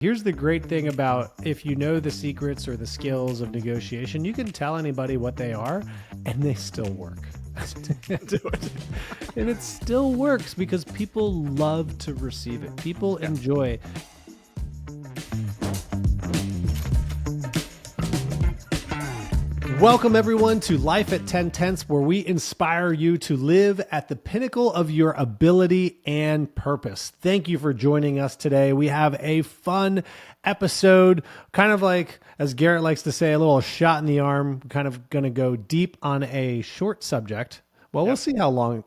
Here's the great thing about if you know the secrets or the skills of negotiation, you can tell anybody what they are and they still work. And it still works because people love to receive it. People enjoy. Welcome everyone to Life at 10 Tenths, where we inspire you to live at the pinnacle of your ability and purpose. Thank you for joining us today. We have a fun episode, kind of like, as Garrett likes to say, a little shot in the arm, kind of going to go deep on a short subject. Well, we'll see how long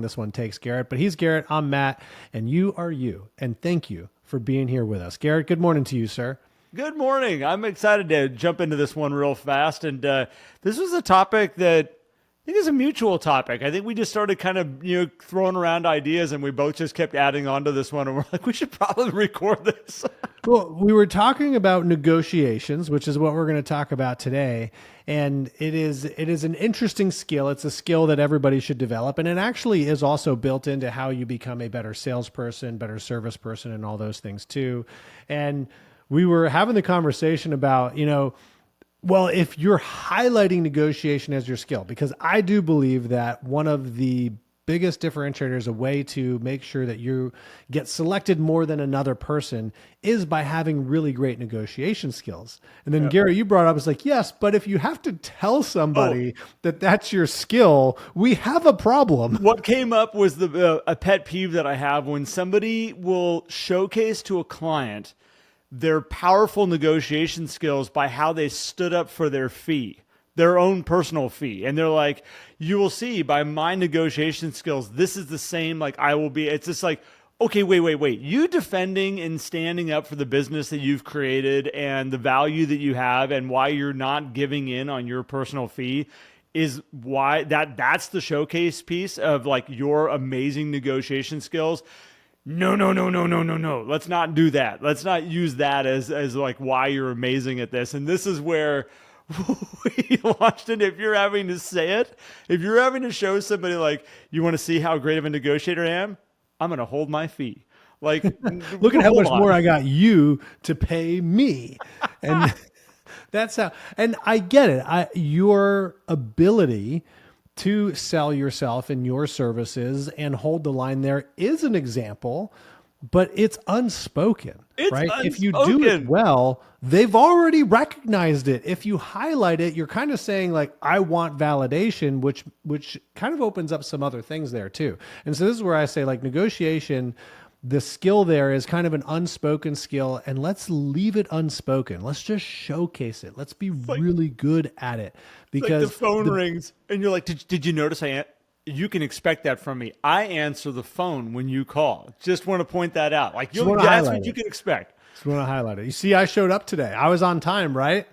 this one takes, Garrett. But he's Garrett, I'm Matt, and you are you. And thank you for being here with us. Garrett, good morning to you, sir. Good morning. I'm excited to jump into this one real fast. And this was a topic that I think is a mutual topic. I think we just started kind of, throwing around ideas and we both just kept adding on to this one. And we're like, we should probably record this. Well, we were talking about negotiations, which is what we're going to talk about today. And it is an interesting skill. It's a skill that everybody should develop. And it actually is also built into how you become a better salesperson, better service person, and all those things too. And we were having the conversation about, well, if you're highlighting negotiation as your skill, because I do believe that one of the biggest differentiators, a way to make sure that you get selected more than another person, is by having really great negotiation skills. And then Gary, you brought up, it's like, yes, but if you have to tell somebody that that's your skill, we have a problem. What came up was a pet peeve that I have when somebody will showcase to a client their powerful negotiation skills by how they stood up for their fee, their own personal fee. And they're like, you will see by my negotiation skills, this is the same, like I will be. It's just like, okay, wait. You defending and standing up for the business that you've created and the value that you have and why you're not giving in on your personal fee is why that's the showcase piece of like your amazing negotiation skills. No. Let's not do that. Let's not use that as like why you're amazing at this. And this is where we launched it. If you're having to say it, if you're having to show somebody like, you want to see how great of a negotiator I am, I'm going to hold my fee. Like, look at how much more I got you to pay me. And that's how, and I get it. Your ability to sell yourself and your services and hold the line there is an example, but it's unspoken, right? If you do it well, they've already recognized it. If you highlight it, you're kind of saying like, I want validation, which kind of opens up some other things there too. And so this is where I say like negotiation, the skill there is kind of an unspoken skill, and let's leave it unspoken. Let's just showcase it. Let's be really good at it. Because like the phone rings and you're like, did you notice you can expect that from me. I answer the phone when you call. Just want to point that out. Like that's what you can expect. Just want to highlight it. You see, I showed up today. I was on time, right?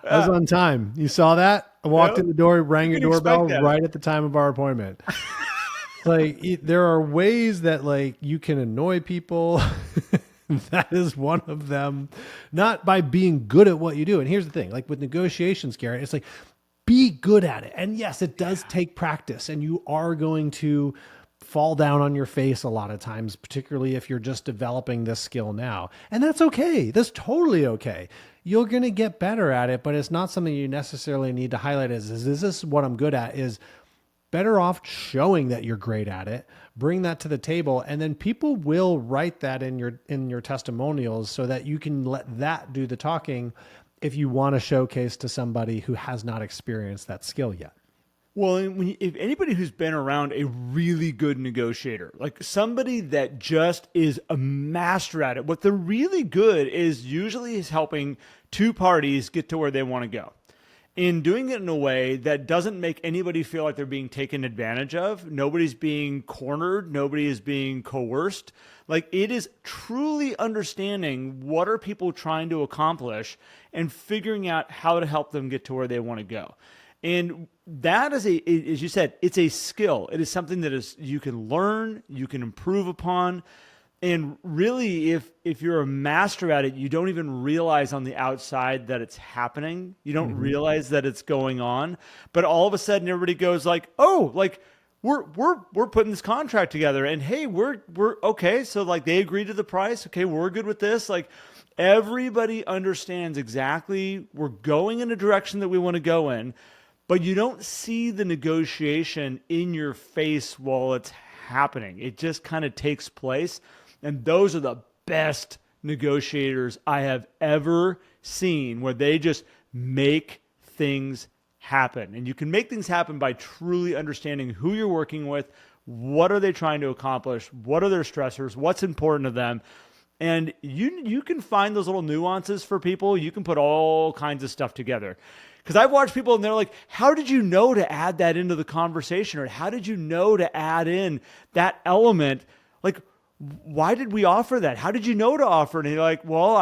I was on time. You saw that? I walked in the door, rang your doorbell right at the time of our appointment. Like there are ways that like you can annoy people. That is one of them, not by being good at what you do. And here's the thing, like with negotiations, Garrett, it's like, be good at it. And yes, it does take practice and you are going to fall down on your face a lot of times, particularly if you're just developing this skill now. And that's okay. That's totally okay. You're going to get better at it, but it's not something you necessarily need to highlight as, is this what I'm good at? Is better off showing that you're great at it, bring that to the table, and then people will write that in your testimonials so that you can let that do the talking if you want to showcase to somebody who has not experienced that skill yet. Well, if anybody who's been around a really good negotiator, like somebody that just is a master at it, what they're really good is usually is helping two parties get to where they want to go. In doing it in a way that doesn't make anybody feel like they're being taken advantage of. Nobody's being cornered. Nobody is being coerced. Like it is truly understanding what are people trying to accomplish and figuring out how to help them get to where they want to go. And that is as you said, it's a skill. It is something that you can learn, you can improve upon. And really, if you're a master at it, you don't even realize on the outside that it's happening. You don't realize that it's going on. But all of a sudden, everybody goes like, "Oh, like we're putting this contract together, and hey, we're okay." So like they agreed to the price. Okay, we're good with this. Like Everybody understands exactly we're going in a direction that we want to go in, but you don't see the negotiation in your face while it's happening. It just kind of takes place. And those are the best negotiators I have ever seen, where they just make things happen. And you can make things happen by truly understanding who you're working with, what are they trying to accomplish, what are their stressors, what's important to them. And you can find those little nuances for people. You can put all kinds of stuff together. Because I've watched people and they're like, how did you know to add that into the conversation? Or how did you know to add in that element? Like, why did we offer that? How did you know to offer it? And you're like, well,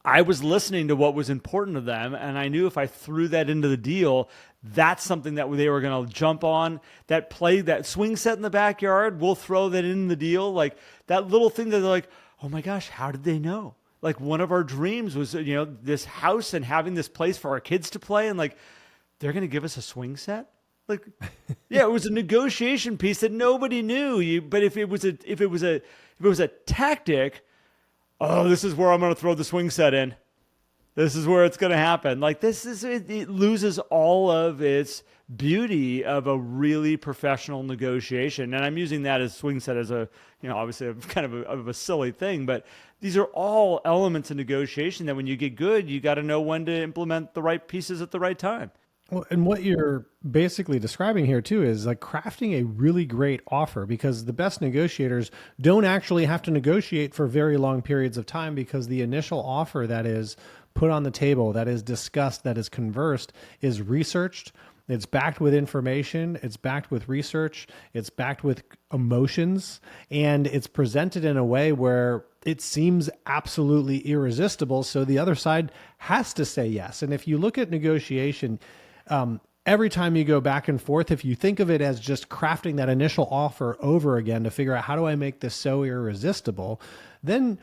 I was listening to what was important to them, and I knew if I threw that into the deal, that's something that they were going to jump on. That play, that swing set in the backyard, we'll throw that in the deal. Like that little thing that they're like, oh my gosh, how did they know? Like one of our dreams was, this house and having this place for our kids to play, and like they're going to give us a swing set. Like, yeah, it was a negotiation piece that nobody knew. But if it was a tactic, oh, this is where I'm going to throw the swing set in. This is where it's going to happen. Like it loses all of its beauty of a really professional negotiation. And I'm using that as swing set as a, obviously a kind of a silly thing, but these are all elements of negotiation that when you get good, you got to know when to implement the right pieces at the right time. Well, and what you're basically describing here too is like crafting a really great offer, because the best negotiators don't actually have to negotiate for very long periods of time, because the initial offer that is put on the table, that is discussed, that is conversed, is researched. It's backed with information. It's backed with research. It's backed with emotions, and it's presented in a way where it seems absolutely irresistible. So the other side has to say yes. And if you look at negotiation, every time you go back and forth, if you think of it as just crafting that initial offer over again to figure out how do I make this so irresistible, then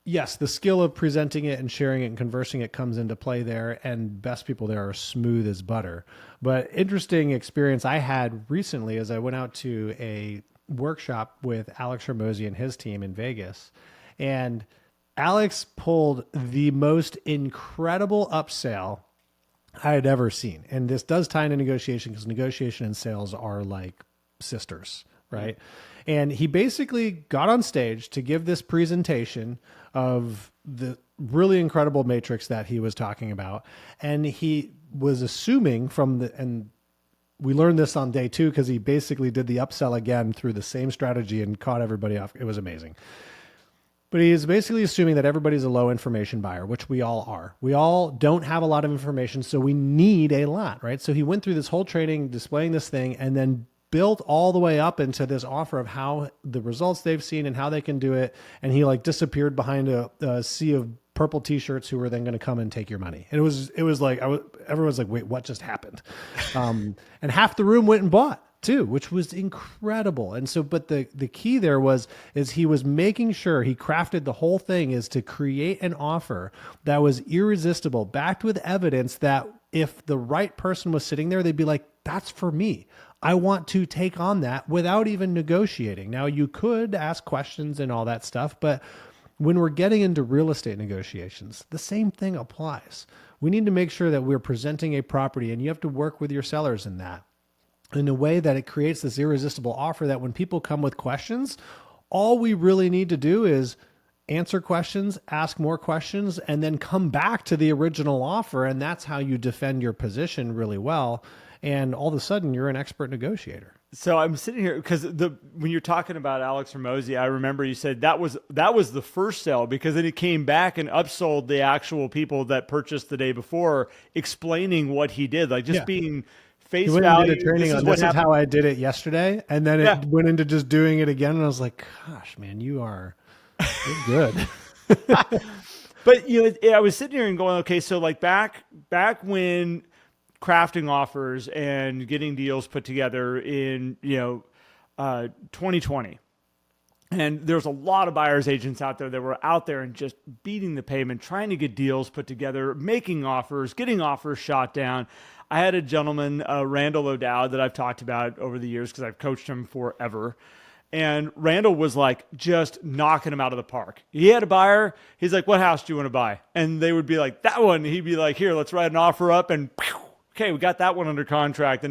yes, the skill of presenting it and sharing it and conversing it comes into play there, and best people there are smooth as butter. But interesting experience I had recently is I went out to a workshop with Alex Hormozi and his team in Vegas, and Alex pulled the most incredible upsell I had ever seen. And this does tie into negotiation, because negotiation and sales are like sisters, right? And he basically got on stage to give this presentation of the really incredible matrix that he was talking about. And he was assuming and we learned this on day 2, because he basically did the upsell again through the same strategy and caught everybody off. It was amazing. But he is basically assuming that everybody's a low information buyer, which we all are. We all don't have a lot of information, so we need a lot, right? So he went through this whole training displaying this thing, and then built all the way up into this offer of how the results they've seen and how they can do it. And he like disappeared behind a sea of purple t-shirts who were then going to come and take your money. And it was like, everyone's like, wait, what just happened? And half the room went and bought too, which was incredible. And so, but the key there is he was making sure he crafted the whole thing is to create an offer that was irresistible, backed with evidence that if the right person was sitting there, they'd be like, that's for me. I want to take on that without even negotiating. Now, you could ask questions and all that stuff, but when we're getting into real estate negotiations, the same thing applies. We need to make sure that we're presenting a property, and you have to work with your sellers in that, in a way that it creates this irresistible offer that when people come with questions, all we really need to do is answer questions, ask more questions, and then come back to the original offer. And that's how you defend your position really well. And all of a sudden you're an expert negotiator. So I'm sitting here because when you're talking about Alex Hormozi, I remember you said that was the first sale, because then he came back and upsold the actual people that purchased the day before, explaining what he did, like just being face value. This is how I did it yesterday, and then it went into just doing it again, and I was like, "Gosh, man, you're good." But I was sitting here and going, okay, so like back when crafting offers and getting deals put together in 2020, and there's a lot of buyers agents out there that were out there and just beating the pavement, trying to get deals put together, making offers, getting offers shot down. I had a gentleman, Randall O'Dowd, that I've talked about over the years because I've coached him forever. And Randall was like just knocking him out of the park. He had a buyer. He's like, what house do you want to buy? And they would be like, that one. He'd be like, here, let's write an offer up. And okay, we got that one under contract.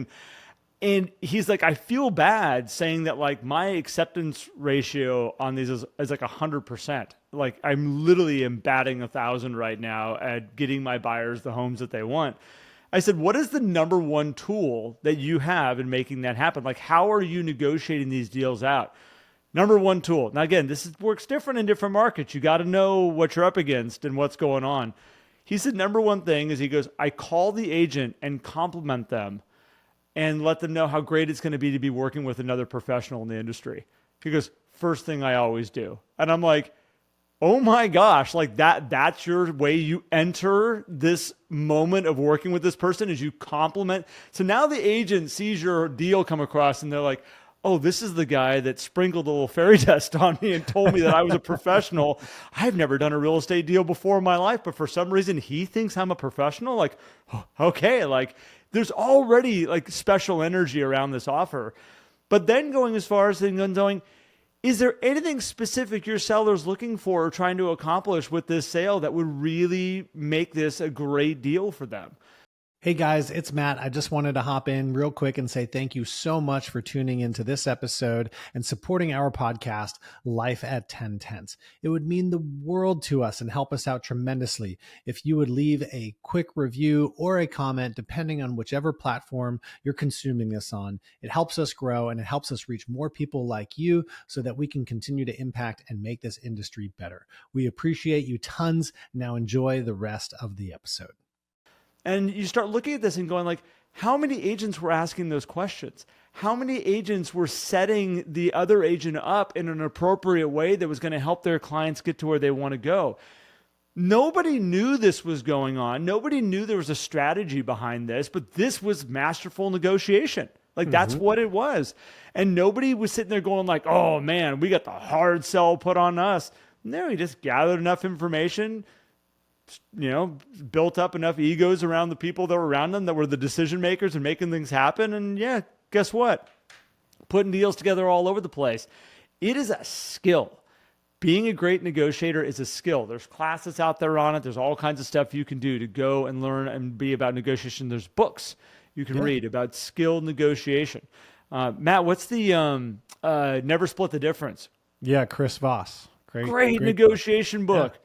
And he's like, I feel bad saying that like my acceptance ratio on these is like 100%. Like I'm literally batting 1,000 right now at getting my buyers the homes that they want. I said, what is the number one tool that you have in making that happen? Like, how are you negotiating these deals out? Number one tool. Now, again, works different in different markets. You got to know what you're up against and what's going on. He said, number one thing is he goes, I call the agent and compliment them and let them know how great it's going to be working with another professional in the industry. He goes, first thing I always do. And I'm like, oh my gosh, like that's your way you enter this moment of working with this person is you compliment. So now the agent sees your deal come across and they're like, oh, this is the guy that sprinkled a little fairy dust on me and told me that I was a professional. I've never done a real estate deal before in my life, but for some reason he thinks I'm a professional. Like, okay, like there's already like special energy around this offer. But then going as far as going, is there anything specific your seller's looking for or trying to accomplish with this sale that would really make this a great deal for them? Hey guys, it's Matt. I just wanted to hop in real quick and say thank you so much for tuning into this episode and supporting our podcast, Life at 10 Tenths. It would mean the world to us and help us out tremendously if you would leave a quick review or a comment, depending on whichever platform you're consuming this on. It helps us grow and it helps us reach more people like you so that we can continue to impact and make this industry better. We appreciate you tons. Now enjoy the rest of the episode. And you start looking at this and going like, how many agents were asking those questions? How many agents were setting the other agent up in an appropriate way that was going to help their clients get to where they want to go? Nobody knew this was going on. Nobody knew there was a strategy behind this, but this was masterful negotiation. Like that's what it was. And nobody was sitting there going like, oh man, we got the hard sell put on us. No, he just gathered enough information, built up enough egos around the people that were around them that were the decision makers and making things happen. And yeah, guess what? Putting deals together all over the place. It is a skill. Being a great negotiator is a skill. There's classes out there on it. There's all kinds of stuff you can do to go and learn and be about negotiation. There's books you can read about skilled negotiation. Matt, what's the Never Split the Difference? Yeah, Chris Voss. Great negotiation book. Yeah.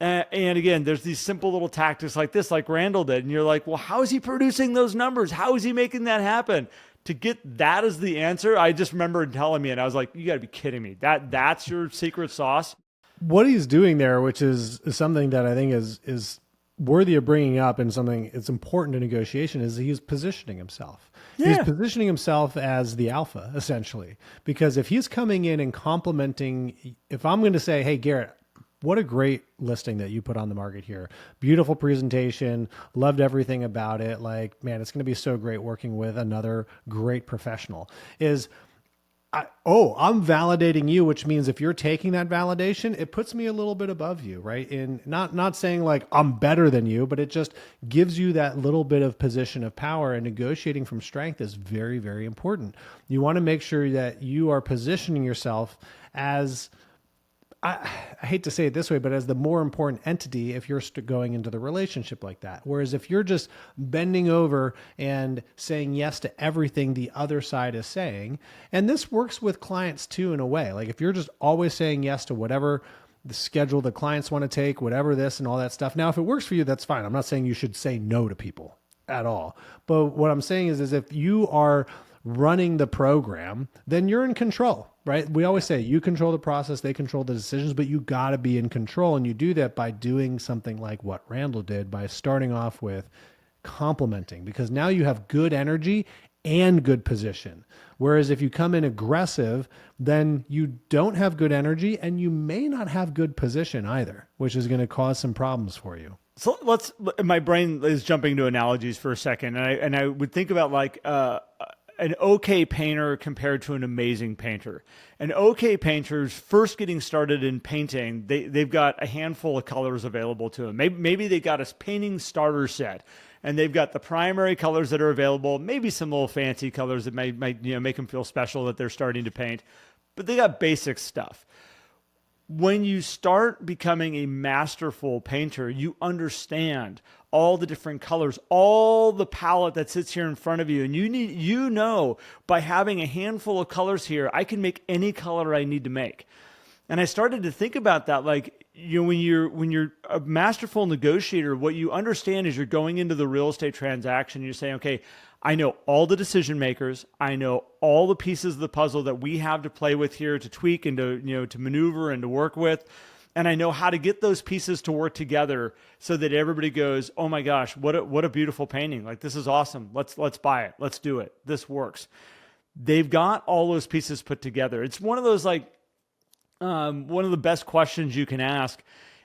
And again, there's these simple little tactics like this, like Randall did. And you're like, well, how is he producing those numbers? How is he making that happen? To get that as the answer, I just remember telling me, and I was like, you got to be kidding me. That's your secret sauce? What he's doing there, which is something that I think is worthy of bringing up and something it's important to negotiation, is he's positioning himself. Yeah. He's positioning himself as the alpha, essentially. Because if he's coming in and complimenting, if I'm going to say, hey, Garrett, what a great listing that you put on the market here. Beautiful presentation. Loved everything about it. Like, man, it's going to be so great working with another great professional. I'm validating you, which means if you're taking that validation, it puts me a little bit above you, right? In not saying like I'm better than you, but it just gives you that little bit of position of power, and negotiating from strength is very, very important. You want to make sure that you are positioning yourself as, I hate to say it this way, but as the more important entity if you're going into the relationship like that. Whereas if you're just bending over and saying yes to everything the other side is saying, and this works with clients too in a way, like if you're just always saying yes to whatever the schedule the clients want to take, whatever this and all that stuff. Now, if it works for you, that's fine. I'm not saying you should say no to people at all. But what I'm saying is if you are running the program, then you're in control, right? We always say you control the process, they control the decisions, but you got to be in control. And you do that by doing something like what Randall did, by starting off with complimenting, because now you have good energy and good position. Whereas if you come in aggressive, then you don't have good energy and you may not have good position either, which is going to cause some problems for you. So my brain is jumping to analogies for a second. And I would think about like, an okay painter compared to an amazing painter. An okay painter's first getting started in painting, they've got a handful of colors available to them. Maybe they got a painting starter set, and they've got the primary colors that are available, maybe some little fancy colors that might make them feel special that they're starting to paint. but they got basic stuff. When you start becoming a masterful painter, you understand all the different colors, all the palette that sits here in front of you. And you know, by having a handful of colors here, I can make any color I need to make. And I started to think about that, like, when you're a masterful negotiator, what you understand is you're going into the real estate transaction. You're saying, okay, I know all the decision makers. I know all the pieces of the puzzle that we have to play with here, to tweak and to maneuver and to work with. And I know how to get those pieces to work together so that everybody goes, oh my gosh, what a beautiful painting. Like, this is awesome. Let's buy it. Let's do it. This works. They've got all those pieces put together. It's one of those, like, one of the best questions you can ask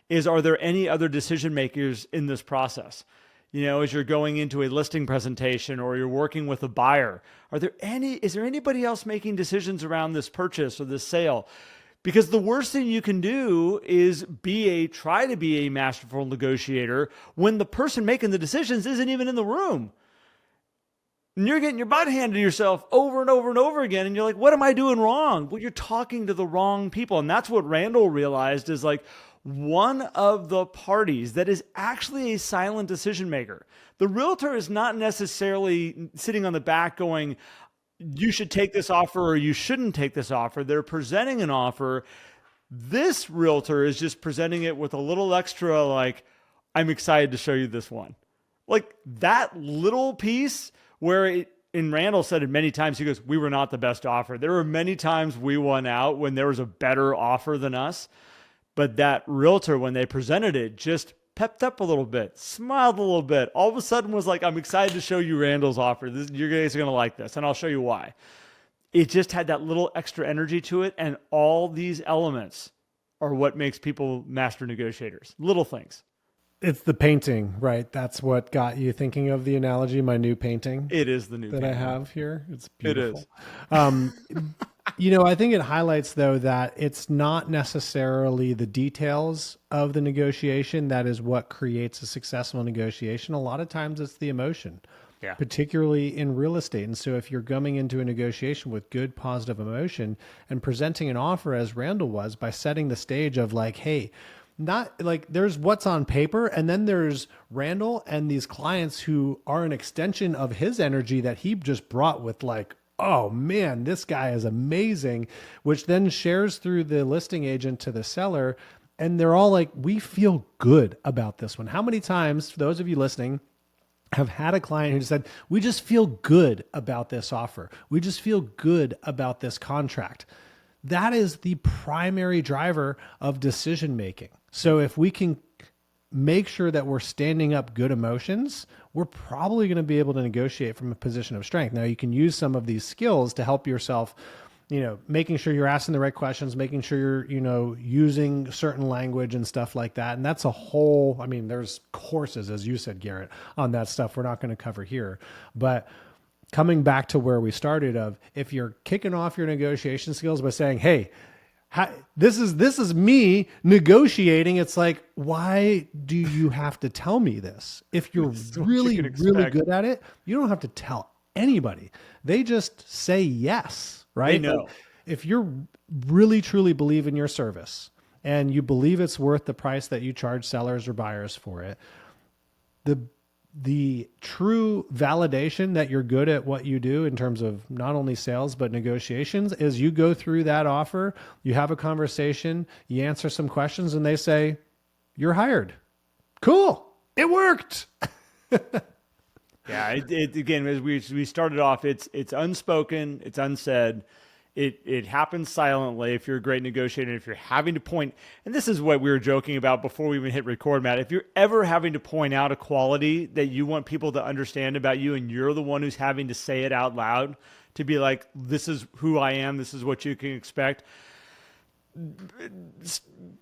is, are there any other decision makers in this process? As you're going into a listing presentation or you're working with a buyer, is there anybody else making decisions around this purchase or this sale? Because the worst thing you can do is try to be a masterful negotiator when the person making the decisions isn't even in the room. And you're getting your butt handed to yourself over and over and over again. And you're like, what am I doing wrong? Well, you're talking to the wrong people. And that's what Randall realized, is like, one of the parties that is actually a silent decision maker. The realtor is not necessarily sitting on the back going, you should take this offer or you shouldn't take this offer. They're presenting an offer. This realtor is just presenting it with a little extra, like, I'm excited to show you this one. Like, that little piece where and Randall said it many times, he goes, we were not the best offer. There were many times we won out when there was a better offer than us. But that realtor, when they presented it, just pepped up a little bit, smiled a little bit. All of a sudden was like, I'm excited to show you Randall's offer. You guys are going to like this, and I'll show you why. It just had that little extra energy to it, and all these elements are what makes people master negotiators. Little things. It's the painting, right? That's what got you thinking of the analogy, my new painting. It is the new that painting. I have here. It's beautiful. It is. I think it highlights, though, that it's not necessarily the details of the negotiation that is what creates a successful negotiation. A lot of times it's the emotion, particularly in real estate. And so if you're coming into a negotiation with good, positive emotion and presenting an offer, as Randall was, by setting the stage of like, hey, not like there's what's on paper, and then there's Randall and these clients who are an extension of his energy that he just brought with, like, oh man, this guy is amazing, which then shares through the listing agent to the seller. And they're all like, we feel good about this one. How many times, for those of you listening, have had a client who said, we just feel good about this offer. We just feel good about this contract. That is the primary driver of decision making. So if we can make sure that we're standing up good emotions, we're probably going to be able to negotiate from a position of strength. Now, you can use some of these skills to help yourself, making sure you're asking the right questions, making sure you're, using certain language and stuff like that. And that's a whole, there's courses, as you said, Garrett, on that stuff we're not going to cover here. But coming back to where we started of, if you're kicking off your negotiation skills by saying, hey, this is me negotiating. It's like, why do you have to tell me this? If you're really good at it, you don't have to tell anybody. They just say yes, right? They know. If you're really truly believe in your service and you believe it's worth the price that you charge sellers or buyers for it, the true validation that you're good at what you do in terms of not only sales, but negotiations is you go through that offer, you have a conversation, you answer some questions, and they say, you're hired. Cool. It worked. Yeah. Again, as we started off, it's unspoken, it's unsaid. It happens silently if you're a great negotiator. If you're having to point, and this is what we were joking about before we even hit record, Matt, if you're ever having to point out a quality that you want people to understand about you and you're the one who's having to say it out loud to be like, this is who I am, this is what you can expect,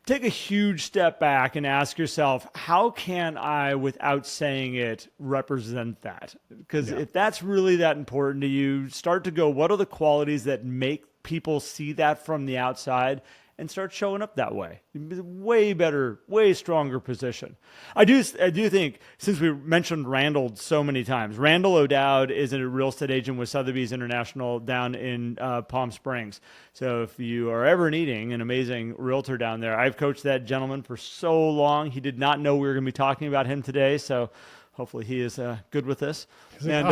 take a huge step back and ask yourself, how can I, without saying it, represent that? Because if that's really that important to you, start to go, what are the qualities that make people see that from the outside and start showing up that way. Way better, way stronger position. I do think, since we mentioned Randall so many times, Randall O'Dowd is a real estate agent with Sotheby's International down in Palm Springs. So if you are ever needing an amazing realtor down there, I've coached that gentleman for so long. He did not know we were going to be talking about him today. So hopefully he is good with this. And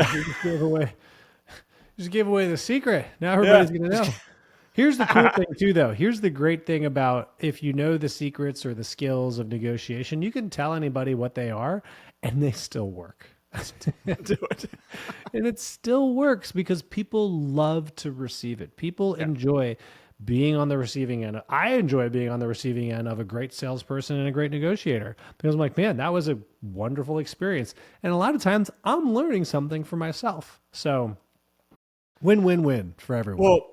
just gave away the secret. Now everybody's going to know. Here's the cool thing too, though. Here's the great thing about, if you know the secrets or the skills of negotiation, you can tell anybody what they are and they still work. Do it. And it still works because people love to receive it. People enjoy being on the receiving end. I enjoy being on the receiving end of a great salesperson and a great negotiator, because I'm like, man, that was a wonderful experience. And a lot of times I'm learning something for myself. So win-win-win for everyone. Well,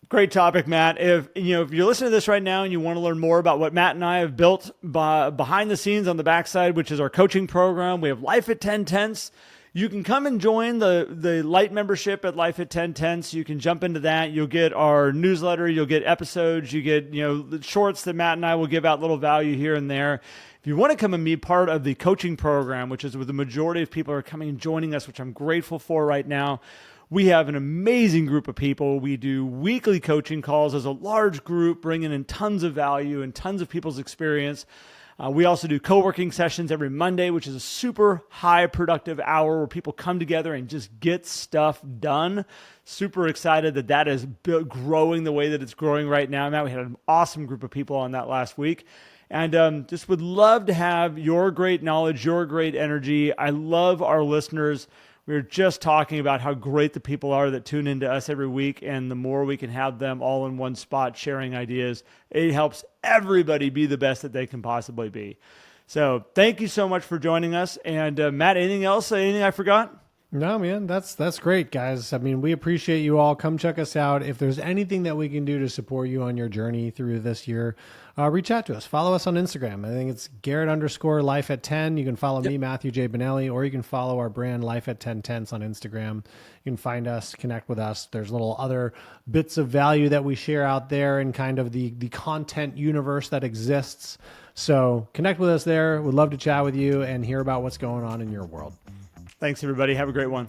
great topic, Matt. If you're listening to this right now and you want to learn more about what Matt and I have built behind the scenes on the backside, which is our coaching program, we have Life at 10 Tenths. You can come and join the light membership at Life at 10 Tenths. You can jump into that. You'll get our newsletter. You'll get episodes. You get the shorts that Matt and I will give out, little value here and there. If you want to come and be part of the coaching program, which is where the majority of people are coming and joining us, which I'm grateful for right now, we have an amazing group of people. We do weekly coaching calls as a large group, bringing in tons of value and tons of people's experience. We also do co-working sessions every Monday, which is a super high productive hour where people come together and just get stuff done. Super excited that is growing the way that it's growing right now. Matt, we had an awesome group of people on that last week. And just would love to have your great knowledge, your great energy. I love our listeners. We were just talking about how great the people are that tune into us every week, and the more we can have them all in one spot sharing ideas, it helps everybody be the best that they can possibly be. So thank you so much for joining us. And Matt, anything else? Anything I forgot? No, man, that's great, guys. I mean, we appreciate you all. Come check us out. If there's anything that we can do to support you on your journey through this year, reach out to us. Follow us on Instagram. I think it's Garrett_Life at 10. You can follow me, Matthew J. Bonelli, or you can follow our brand Life at 10 Tenths on Instagram. You can find us, connect with us. There's little other bits of value that we share out there in kind of the content universe that exists. So connect with us there. We'd love to chat with you and hear about what's going on in your world. Thanks, everybody. Have a great one.